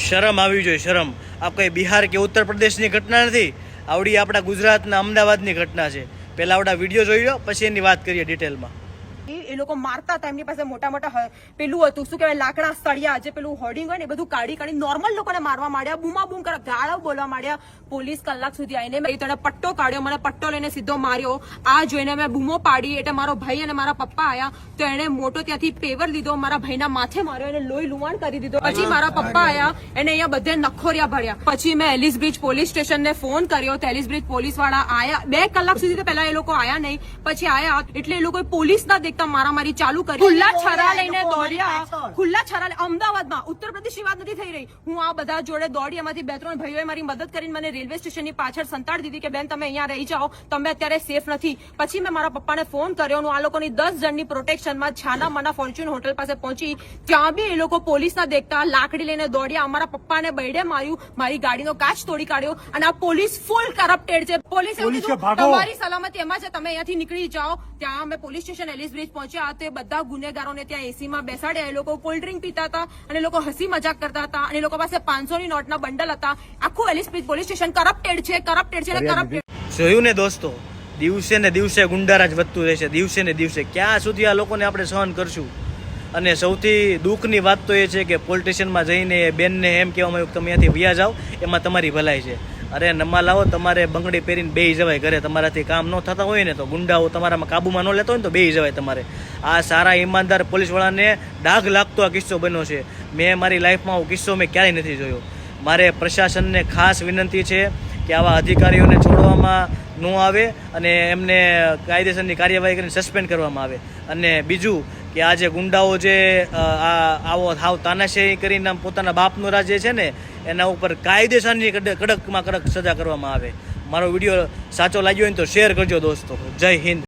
શરમ આવી જોઈએ, શરમ. આ કોઈ બિહાર કે ઉત્તર પ્રદેશની ઘટના નથી, આવડી આપણા ગુજરાતના અમદાવાદની ઘટના છે. પહેલા આવડા વિડીયો જોઈ લો, પછી એની વાત કરીએ ડિટેલમાં. એ લોકો મારતા હતા, એમની પાસે મોટા મોટા પેલું હતું, શું કહેવાય, લાકડા સળિયા, જે પેલું હોર્ડિંગ હોય ને એ બધું કાઢી નોર્મલ લોકોને મારવા માંડ્યા, બૂમા બૂમ કરવા, ગાળો બોલવા માંડ્યા. પોલીસ કલાક સુધી આવીને તને પટ્ટો કાઢ્યો, મને પટ્ટો લઈને સીધો માર્યો. આ જોઈને મેં બૂમો પાડી, એટલે મારો ભાઈ અને મારા પપ્પા આયા, તો એને મોટો ત્યાંથી પેવર લીધો, મારા ભાઈના માથે માર્યો, એને લોહી લુવાણ કરી દીધો. પછી મારા પપ્પા આયા, એને અહીંયા બધે નખોરિયા ભર્યા. પછી મેં એલિસ બ્રિજ પોલીસ સ્ટેશન ને ફોન કર્યો, તો એલિસ બ્રિજ પોલીસ વાળા આયા. 2 કલાક સુધી તો પહેલા એ લોકો આયા નહીં, પછી આયા, એટલે એ લોકો પોલીસ ના દેખતા મારામારી ચાલુ કરી. ખુલ્લા છરા લઈને દોડ્યા, ખુલ્લા છરા. અમદાવાદમાં, ઉત્તર પ્રદેશની વાત નથી થઈ રહી. હું આ બધા જોડે દોડી, એમાંથી 2-3 ભાઈઓએ મારી મદદ કરીને મને રેલવે સ્ટેશનની પાછળ સંતાડી દીધી કે બેન તમે અહીંયા રહી જાઓ, તમે અત્યારે સેફ નથી. પછી મેં મારા પપ્પાને ફોન કર્યો, હું આ લોકોની 10 જણની પ્રોટેક્શનમાં છાના માના ફોર્ચ્યુન હોટલ પાસે પહોંચી. ત્યાં બી એ લોકો પોલીસ ના દેખતા લાકડી લઈને દોડ્યા, અમારા પપ્પાને બૈડે માર્યું, મારી ગાડીનો કાચ તોડી કાઢ્યો. અને આ પોલીસ ફૂલ કરપ્ટેડ છે. પોલીસ તમારી સલામતી એમાં છે, તમે અહીંયાથી નીકળી જાઓ. ત્યાં અમે પોલીસ સ્ટેશન એલિસ બ્રિજ પહોંચ્યા, તે બધા ગુનેગારોને ત્યાં એસીમાં બેસાડ્યા. એ લોકો કોલ્ડ ડ્રિંક પીતા હતા અને એ લોકો હસી મજાક કરતા હતા, અને એ લોકો પાસે 500ની નોટના બંડલ હતા. આખું Ellis Bridge police station corrupted છે, કરપ્ટેડ છે, કરપ્ટેડ. જોયું ને દોસ્તો, દિવસે ને દિવસે ગુંડારાજ વધતું રહેશે, દિવસે ને દિવસે. ક્યાં સુધી આ લોકોને આપણે સહન કરશું? અને સૌથી દુઃખની વાત તો એ છે કે પોલિટિશિયનમાં જઈને બેનને એમ કહેવામાં આવ્યું તમે અહીંયાથી વ્યા જાઓ, એમાં તમારી ભલાઈ છે. અરે નમા લાવો, તમારે બંગડી પહેરીને બેહી જવાય ઘરે. તમારાથી કામ ન થતા હોય ને તો ગુંડાઓ તમારામાં કાબુમાં ન લેતો હોય ને તો બેહી જવાય તમારે. આ સારા ઈમાનદાર પોલીસવાળાને ડાઘ લાગતો આ કિસ્સો બન્યો છે. મેં મારી લાઈફમાં આવો કિસ્સો મેં ક્યારેય નથી જોયો. મારે પ્રશાસનને ખાસ વિનંતી છે કે આવા અધિકારીઓને છોડવામાં ન આવે અને એમને કાયદેસરની કાર્યવાહી કરીને સસ્પેન્ડ કરવામાં આવે. અને બીજું કે આ જે ગુંડાઓ જે આવો હાવ તાનાશાહી કરીને પોતાના બાપનો રાજ્ય છે ને, એના ઉપર કાયદેસરની કડકમાં કડક સજા કરવામાં આવે. મારો વિડીયો સાચો લાગ્યો હોય ને તો શેર કરજો દોસ્તો. જય હિન્દ.